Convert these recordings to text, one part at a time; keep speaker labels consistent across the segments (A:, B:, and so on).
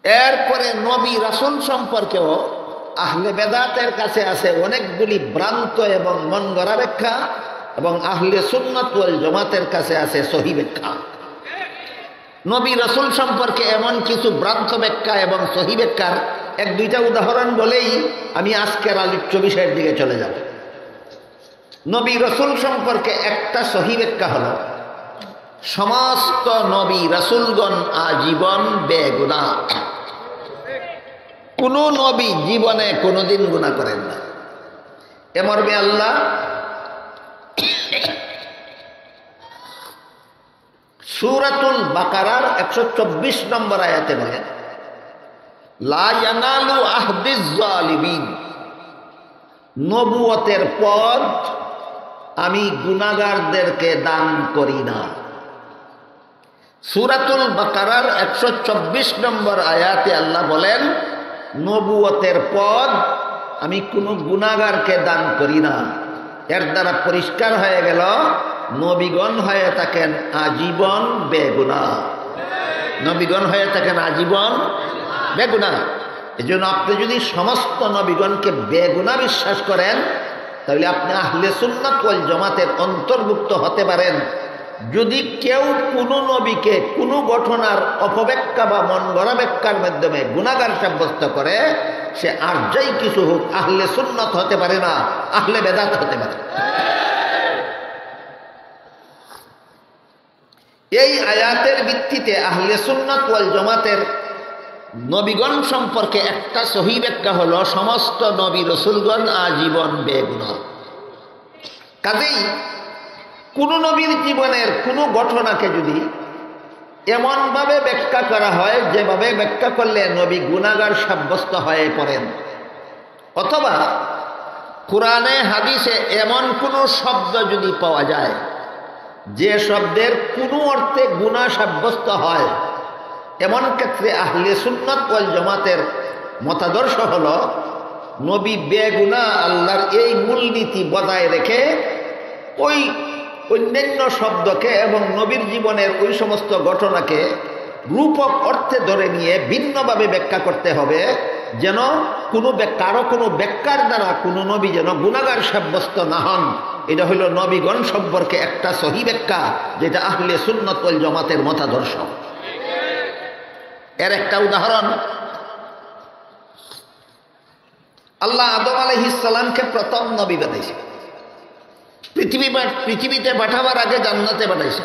A: এরপরে নবী রাসূল সম্পর্কেও আহলে বেদাতের কাছে আছে অনেকগুলি ভ্রান্ত এবং মন গড়া ব্যাখ্যা, এবং আহলে সুন্নাত ওয়াল জামাতের কাছে আছে সহিহ ব্যাখ্যা। নবী রাসূল সম্পর্কে এমন কিছু ভ্রান্ত ব্যাখ্যা এবং সহিহ ব্যাখ্যার এক দুইটা উদাহরণ বলেই আমি আজকের আলোচ্য বিষয়ের দিকে চলে যাব। নবী রাসূল সম্পর্কে একটা সহিহ ব্যাখ্যা হলো, সমস্ত নবী রাসূলগণ আজীবন বেগুনাহ। কোন নবী জীবনে কোনোদিন গুনাহ করেন না। এ মর্মে আল্লাহ সূরাতুল বাকারার 124 নম্বর আয়াতে বলেন, লা ইয়ানালু আহদিজ জালিমিন, নবুয়তের পদ আমি গুনাহগারদেরকে দান করি না। সূরাতুল বাকারার 124 নম্বর আয়াতে আল্লাহ বলেন, নবুয়তের পদ আমি কোনো গুনাহগারকে দান করি না। এর দ্বারা পরিষ্কার হয়ে গেল নবীগণ হয়ে থাকেন আজীবন বেগুনাহ। নবীগণ হয়ে থাকেন আজীবন বেগুনাহ। এই জন্য আপনি যদি সমস্ত নবীগণকে বেগুনাহ বিশ্বাস করেন, তাহলে আপনি আহলে সুন্নাত ওয়াল জামাতের অন্তর্ভুক্ত হতে পারেন। যদি কেউ কোনো নবীকে কোনো ঘটনার অপব্যাখ্যা বা মন গড়া ব্যাখ্যার মাধ্যমে গুনাহগার সাব্যস্ত করে, সে আর যাই কিছু হোক আহলে সুন্নাত হতে পারে না, আহলে বেদাত হতে পারে। এই আয়াতের ভিত্তিতে আহলে সুন্নাত ওয়াল জামাতের নবীগণ সম্পর্কে একটা সহিহ ব্যাখ্যা হলো, সমস্ত নবী রাসূলগণ আজীবন বেগুনাহ। কাজেই কোন নবীর জীবনের কোনো ঘটনাকে যদি এমনভাবে ব্যাখ্যা করা হয় যেভাবে ব্যাখ্যা করলে নবী গুনাহগার সাব্যস্ত হয়ে পড়েন, অথবা কোরআনে হাদিসে এমন কোনো শব্দ যদি পাওয়া যায় যে শব্দের কোনো অর্থে গুনাহ সাব্যস্ত হয়, এমন ক্ষেত্রে আহলে সুন্নাত ওয়াল জামাতের মতাদর্শ হলো নবী বেগুনাহ আল্লাহর এই মূলনীতি বজায় রেখে ওই অন্যান্য শব্দকে এবং নবীর জীবনের ওই সমস্ত ঘটনাকে রূপক অর্থে ধরে নিয়ে ভিন্নভাবে ব্যাখ্যা করতে হবে, যেন কারো কোনো ব্যাখ্যার দ্বারা কোনো নবী যেন গুনাহগার সাব্যস্ত না হন। এটা হলো নবীগণ সম্পর্কে একটা সহিহ ব্যাখ্যা, যেটা আহলে সুন্নাত ওয়াল জামাতের মতাদর্শ। এর একটা উদাহরণ, আল্লাহ আদম আলাইহিস সালামকে প্রথম নবী বানাইছে, পৃথিবীতে পাঠাবার আগে জান্নাতে পাঠাইছে।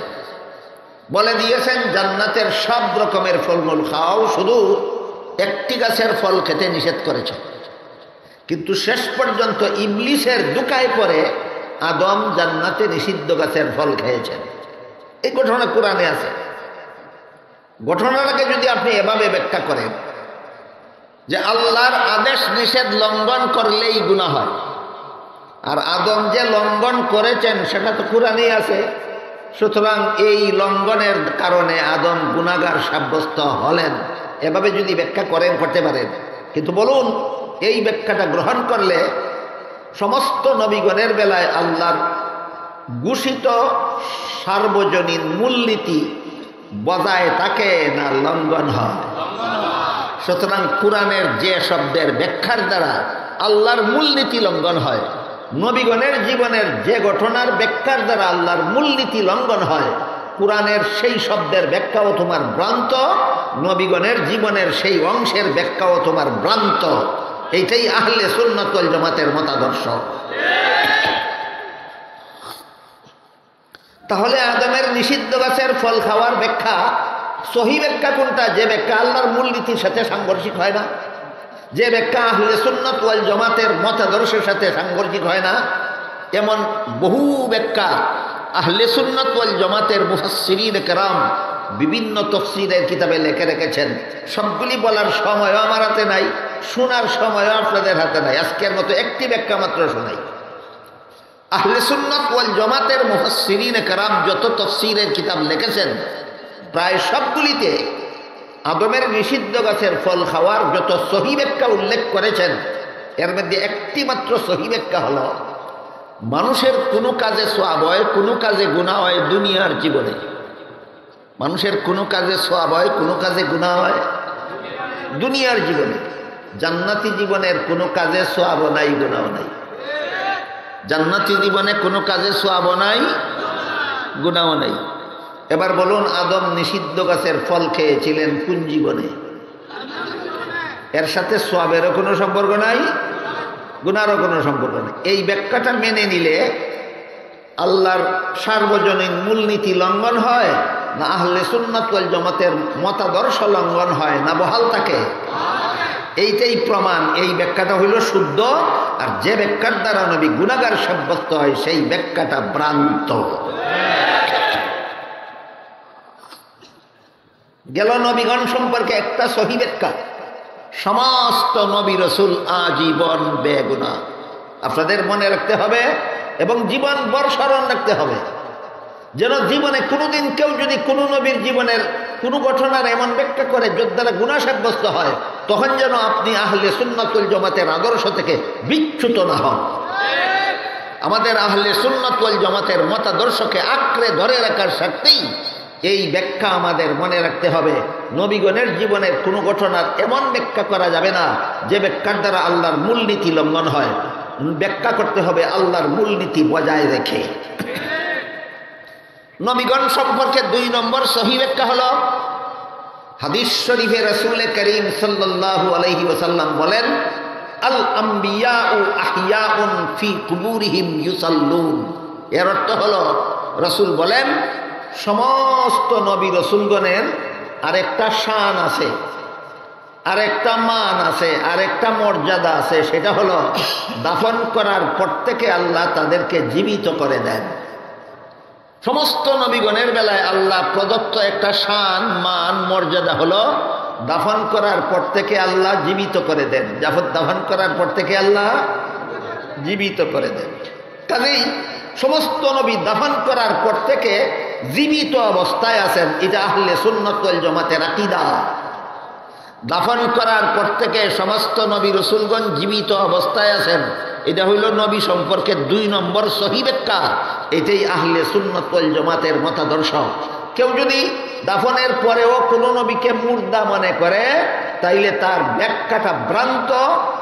A: বলে দিয়েছেন জান্নাতের সব রকমের ফলমূল খাও, শুধু একটি গাছের ফল খেতে নিষেধ করেছে। কিন্তু শেষ পর্যন্ত ইবলিসের দুকায় পরে আদম জান্নাতে নিষিদ্ধ গাছের ফল খেয়েছেন। এই ঘটনা কোরআনে আছে। ঘটনাটাকে যদি আপনি এভাবে ব্যাখ্যা করেন যে আল্লাহর আদেশ নিষেধ লঙ্ঘন করলেই গুনাহ হয়, আর আদম যে লঙ্ঘন করেছেন সেটা তো কোরআনেই আছে, সুতরাং এই লঙ্ঘনের কারণে আদম গুনাহগার সাব্যস্ত হলেন, এভাবে যদি ব্যাখ্যা করতে পারেন। কিন্তু বলুন, এই ব্যাখ্যাটা গ্রহণ করলে সমস্ত নবীগণের বেলায় আল্লাহর ঘোষিত সার্বজনীন মূলনীতি বজায় থাকে না লঙ্ঘন হয়? সুতরাং কোরআনের যে শব্দের ব্যাখ্যার দ্বারা আল্লাহর মূলনীতি লঙ্ঘন হয়, নবীগণের জীবনের যে ঘটনার ব্যাখ্যার দ্বারা আল্লাহর মূলনীতি লঙ্ঘন হয়, কোরআনের সেই শব্দের ব্যাখ্যাও তোমার ভ্রান্ত, নবীগণের জীবনের সেই অংশের ব্যাখ্যাও তোমার ভ্রান্ত। এইটাই আহলে সুন্নাত ওয়াল জামাতের মতাদর্শ। তাহলে আদমের নিষিদ্ধ গাছের ফল খাওয়ার ব্যাখ্যা সহিহ ব্যাখ্যা কোনটা? যে ব্যাখ্যা আল্লাহর মূলনীতির সাথে সাংঘর্ষিক হয় না, যে ব্যাখ্যা আহলে সুন্নাত ওয়াল জামাতের মতাদর্শের সাথে সাংঘর্ষিক হয় না। এমন বহু ব্যাখ্যা আহলে সুন্নাত ওয়াল জামাতের মুফাসসিরিন কেরাম বিভিন্ন তাফসীরের কিতাবে লিখে রেখেছেন। সবগুলি বলার সময়ও আমার হাতে নাই, শোনার সময়ও আপনাদের হাতে নাই। আজকের মতো একটি ব্যাখ্যা মাত্র শোনাই। আহলে সুন্নাত ওয়াল জামাতের মুফাসসিরিন কেরাম যত তাফসীরের কিতাব লিখেছেন, প্রায় সবগুলিতে আদমের নিষিদ্ধ গাছের ফল খাওয়ার যত সহিহ ব্যাখ্যা উল্লেখ করেছেন, এর মধ্যে একটি মাত্র সহিহ ব্যাখ্যা হলো মানুষের কোনো কাজে সওয়াব হয়, কোনো কাজে গুনাহ হয় দুনিয়ার জীবনে। মানুষের কোনো কাজে সওয়াব হয়, কোনো কাজে গুনাহ হয় দুনিয়ার জীবনে। জান্নাতি জীবনের কোনো কাজে সওয়াবও নাই, গুনাহও নাই। জান্নাতি জীবনে কোনো কাজে সওয়াবও নাই, গুনাহও নাই। এবার বলুন, আদম নিষিদ্ধ গাছের ফল খেয়েছিলেন কোন জীবনে? এর সাথে সওয়াবেরও কোনো সম্পর্ক নাই, গুনাহরও কোনো সম্পর্ক নেই। এই ব্যাখ্যাটা মেনে নিলে আল্লাহর সার্বজনীন মূলনীতি লঙ্ঘন হয় না আহলে সুন্নাত ওয়াল জামাতের মতাদর্শ লঙ্ঘন হয় না বহাল থাকে? এইটাই প্রমাণ। এই ব্যাখ্যাটা হইল শুদ্ধ, আর যে ব্যাখ্যার দ্বারা নবী গুনাহগার সাব্যস্ত হয় সেই ব্যাখ্যাটা ভ্রান্ত। গেল নবীগণ সম্পর্কে একটা সহি ব্যাখ্যা। সমস্ত নবী রসুল আজীবন বেগুনাহ। আপনাদের মনে রাখতে হবে এবং জীবন ভর স্মরণ রাখতে হবে, যেন জীবনে কোনোদিন কেউ যদি কোনো নবীর জীবনের কোনো ঘটনার এমন ব্যাখ্যা করে যার দ্বারা গুনাহ সাব্যস্ত হয়, তখন যেন আপনি আহলে সুন্নাত ওয়াল জামাতের আদর্শ থেকে বিচ্যুত না হন। আমাদের আহলে সুন্নাত ওয়াল জামাতের মতাদর্শকে আঁকড়ে ধরে রাখার স্বার্থেই এই ব্যাখ্যা আমাদের মনে রাখতে হবে। নবীগণের জীবনের কোনো ঘটনার এমন ব্যাখ্যা করা যাবে না যে ব্যাখ্যার দ্বারা আল্লাহর মূলনীতি লঙ্ঘন হয়। ব্যাখ্যা করতে হবে আল্লাহর মূলনীতি বজায় রেখে। নবীগণ সম্পর্কে 2 নম্বর সহি ব্যাখ্যা হলো, হাদিস শরীফে রাসূল করিম সাল্লাল্লাহু আলাইহি ওয়াসাল্লাম বলেন, আল আম্বিয়াউ আহইয়াউন ফি কুবুরিহিম ইউসাল্লুন। এর অর্থ হলো, রাসূল বলেন সমস্ত নবী রসুলগণের আরেকটা শান আছে, আরেকটা মান আছে, আরেকটা মর্যাদা আছে। সেটা হলো দাফন করার পর থেকে আল্লাহ তাদেরকে জীবিত করে দেন। সমস্ত নবীগণের বেলায় আল্লাহ প্রদত্ত একটা শান, মান, মর্যাদা হলো দাফন করার পর থেকে আল্লাহ জীবিত করে দেন। দাফন করার পর থেকে আল্লাহ জীবিত করে দেন। কাজেই সমস্ত নবী দাফন করার পর থেকে জীবিত অবস্থায় আছেন। এটা আহলে সুন্নাত ওয়াল জামাতের আকীদা। দাফন করার পর থেকে সমস্ত নবী রসুলগণ জীবিত অবস্থায় আছেন, এটা হইল নবী সম্পর্কে 2 নম্বর সহি ব্যাখ্যা। এটাই আহলে সুন্নাত ওয়াল জামাতের মতাদর্শ। কেউ যদি দাফনের পরেও কোনো নবীকে মুর্দা মনে করে, তাইলে তার ব্যাখ্যাটা ভ্রান্ত।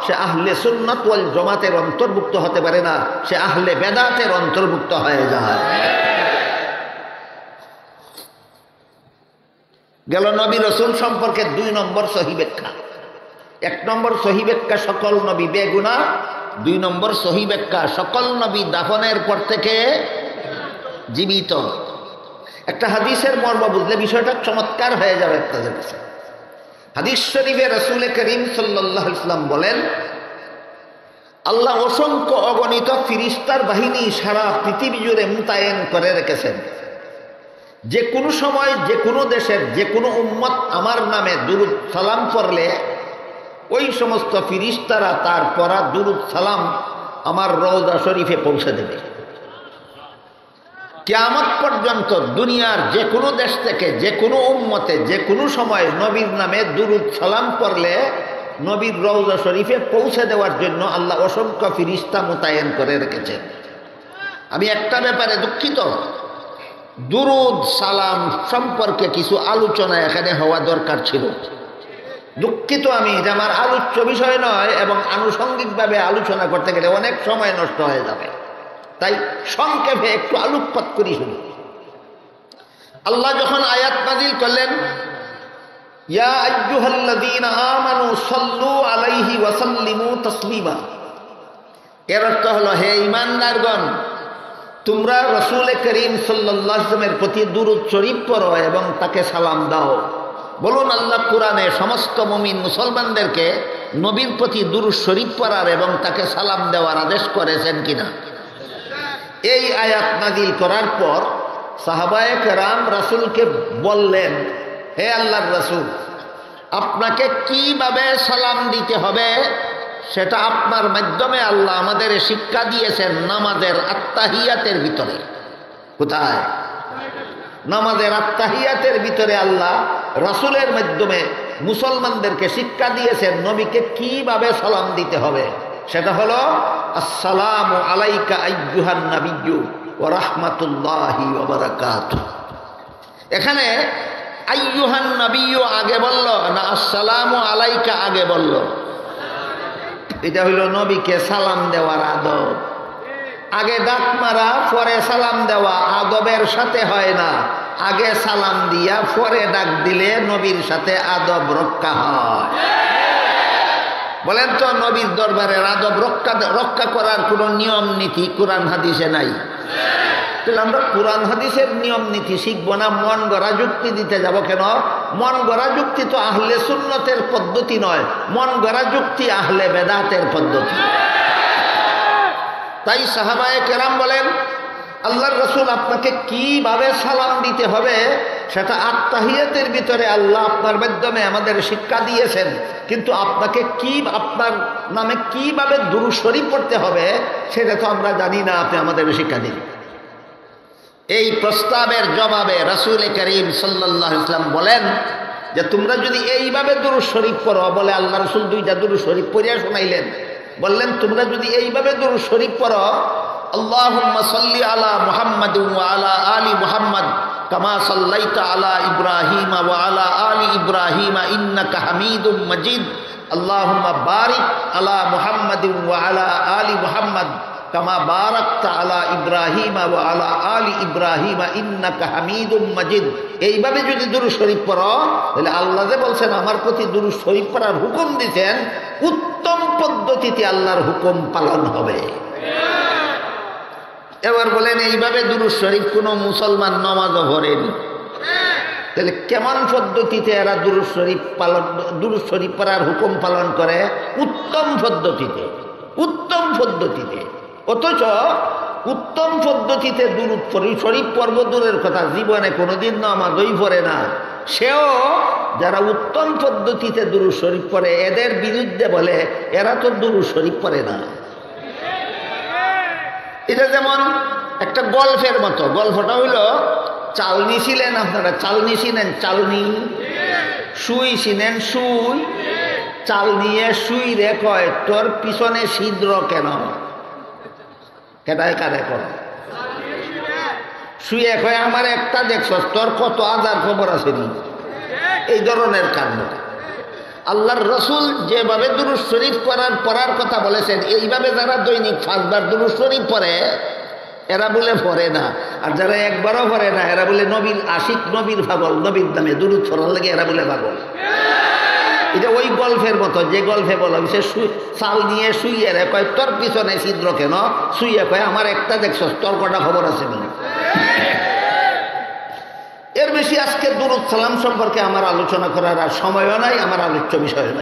A: সে আহলে সুন্নাত ওয়াল জামাতের অন্তর্ভুক্ত হতে পারে না, সে আহলে বেদাতের অন্তর্ভুক্ত হয়ে যায়। গেল নবী রসুল সম্পর্কে 2 নম্বর সহি ব্যাখ্যা। 1 নম্বর সহি ব্যাখ্যা, সকল নবী বেগুনাহ। 2 নম্বর সহি ব্যাখ্যা, সকল নবী দাফনের পর থেকে জীবিত। একটা হাদিসের মর্ম বুঝলে বিষয়টা চমৎকার হয়ে যাবে আপনাদের কাছে। হাদিস শরীফে রাসূল করিম সাল্লাল্লাহু আলাইহি ওয়াসাল্লাম বলেন, আল্লাহ অসংখ্য অগণিত ফিরিস্তার বাহিনী সারা পৃথিবী জুড়ে মোতায়েন করে রেখেছেন। যে কোনো সময় যে কোনো দেশের যে কোনো উম্মত আমার নামে দুরুদ সালাম পড়লে ওই সমস্ত ফিরিস্তারা তার পড়া দুরুদ সালাম আমার রওজা শরীফে পৌঁছে দেবে। কিয়ামত পর্যন্ত দুনিয়ার যে কোনো দেশ থেকে যে কোনো উম্মতে যে কোনো সময় নবীর নামে দুরুদ সালাম পড়লে নবীর রওজা শরীফে পৌঁছে দেওয়ার জন্য আল্লাহ অসংখ্য ফিরিস্তা মোতায়েন করে রেখেছেন। আমি একটা ব্যাপারে দুঃখিত, দুরুদ সালাম সম্পর্কে কিছু আলোচনা এখানে হওয়া দরকার ছিল। দুঃখিত আমি, এটা আমার আলোচ্য বিষয় নয় এবং আনুষঙ্গিকভাবে আলোচনা করতে গেলে অনেক সময় নষ্ট হয়ে যাবে। তাই সংক্ষেপে একটু আলোকপাত করি শুনি। আল্লাহ যখন আয়াত নাযিল করলেন, ইয়া আইয়ুহাল্লাযীনা আমানু সাল্লু আলাইহি ওয়া সাল্লিমু তাসলিমা, এর অর্থ হলো, হে ঈমানদারগণ, তোমরা রাসূল করিম সাল্লাল্লাহু আলাইহি ওয়াসাল্লামের প্রতি দুরূদ শরীফ পড়ো এবং তাকে সালাম দাও। বলুন, আল্লাহ কোরআনে সমস্ত মুমিন মুসলমানদেরকে নবীর প্রতি দুরূদ শরীফ পড়ার এবং তাকে সালাম দেওয়ার আদেশ করেছেন কিনা? এই আয়াত নাযিল করার পর সাহাবায়ে কেরাম রাসূলকে বললেন, হে আল্লাহর রাসূল, আপনাকে কিভাবে সালাম দিতে হবে সেটা আপনার মাধ্যমে আল্লাহ আমাদের শিক্ষা দিয়েছেন নামাজের আত্তাহিয়াতের ভিতরে। কোথায়? নামাজের আত্তাহিয়াতের ভিতরে আল্লাহ রাসূলের মাধ্যমে মুসলমানদেরকে শিক্ষা দিয়েছেন নবীকে কিভাবে সালাম দিতে হবে। সেটা হলো, আসসালামু আলাইকা আইয়ুহান নাবিয়্যু ওয়া রাহমাতুল্লাহি ওয়া বারাকাতুহু। এখানে আইয়ুহান নাবিয়্যু আগে বলল না আসসালামু আলাইকা আগে বলল। এটা হইল নবীকে সালাম দেওয়ার আদব। আগে ডাক মারা পরে সালাম দেওয়া আদবের সাথে হয় না। আগে সালাম দিয়া পরে ডাক দিলে নবীর সাথে আদব রক্ষা হয়। বলেন তো, নবীর দরবারের আদব রক্ষা করার কোনো নিয়ম নীতি কোরআন হাদিসে নাই? তাহলে আমরা কোরআন হাদিসের নিয়ম নীতি শিখবো না, মন গড়া যুক্তি দিতে যাব কেন? মন গড়া যুক্তি তো আহলে সুন্নতের পদ্ধতি নয়, মন গড়া যুক্তি আহলে বেদাতের পদ্ধতি। তাই সাহাবায়ে কেরাম বলেন, আল্লাহর রাসূল আপনাকে কিভাবে সালাম দিতে হবে সেটা আত্তাহিয়াতের ভিতরে আল্লাহ আপনার মাধ্যমে আমাদের শিক্ষা দিয়েছেন, কিন্তু আপনাকে আপনার নামে কিভাবে দুরূদ শরীফ পড়তে হবে সেটা তো আমরা জানি না, আপনি আমাদের শিক্ষা দিন। এই প্রস্তাবের জবাবে রাসূল করিম সাল্লাল্লাহু আলাইহি ওয়াসাল্লাম বলেন যে তোমরা যদি এইভাবে দুরূদ শরীফ পড়ো, বলে আল্লাহ রাসূল দুইটা দুরূদ শরীফ পড়িয়া শোনাইলেন। বললেন তোমরা যদি এইভাবে দুরূদ শরীফ পড়ো, আল্লাহুম্মা সাল্লি আলা মুহাম্মাদ ওয়া আলা আলি মুহাম্মাদ কামা সাল্লাইতা আলা ইব্রাহিম ওয়া আলা আলি ইব্রাহিম ইন্নাকা হামিদুম মাজিদ, আল্লাহুম্মা বারিক আলা মুহাম্মাদ ওয়া আলা আলি মুহাম্মাদ কামা বারাকতা আলা ইব্রাহিম ওয়া আলা আলি ইব্রাহিম ইন্নাকা হামিদুম মাজিদ। এইভাবে যদি দুরূদ শরীফ পড়ো, তাহলে আল্লাহ যে বলছেন আমার প্রতি দুরূদ শরীফ পড়ার হুকুম দিয়েছেন, উত্তম পদ্ধতিতে আল্লাহর হুকুম পালন হবে। এবার বলেন এইভাবে দুরূদ শরীফ কোনো মুসলমান নামাজও পড়েনি, তাহলে কেমন পদ্ধতিতে এরা দুরূদ শরীফ পড়ার হুকুম পালন করে? উত্তম পদ্ধতিতে, উত্তম পদ্ধতিতে। অথচ উত্তম পদ্ধতিতে দুরূদ শরীফ পড়ব দূরের কথা, জীবনে কোনোদিন নামাজই পড়ে না। সেও যারা উত্তম পদ্ধতিতে দুরূদ শরীফ পড়ে এদের বিরুদ্ধে বলে এরা তো দুরূদ শরীফ পড়ে না। এটা যেমন একটা গল্পের মতো। গল্পটা হইল, চালনি ছিলেন, আপনারা চালনি ছিলেন? চালনি, সুই ছিলেন? সুই, চাল নিয়ে সুই রে কয় তোর পিছনে ছিদ্র কেন? কেটায় কারে কয়? শুয়ে কয় আমার একটা দেখছস, তোর কত আজার খবর আছে নি? এই ধরনের কাণ্ড। আল্লাহর রাসূল যেভাবে দুরূদ শরীফ পড়ার কথা বলেছেন, এইভাবে যারা দৈনিক 5 বার দুরূদ শরীফ পড়ে এরা বলে পড়ে না। আর যারা একবারও পড়ে না এরা বলে নবীর আশিক, নবীর পাগল, নবীর নামে দুরূদ পড়ার লাগে এরা বলে পাগল। এটা ওই গল্পের মতো, যে গল্পে বলা হয়েছে চাল নিয়ে শুইয়ে রে কয় তোর পিছনে ছিদ্র কেন? শুইয়ে কয় আমার একটা দেখছস, তোর কটা খবর আছে না? এর বেশি আজকে দুরূদ সালাম সম্পর্কে আমার আলোচনা করার আর সময়ও নাই, আমার আলোচ্য বিষয় নাই।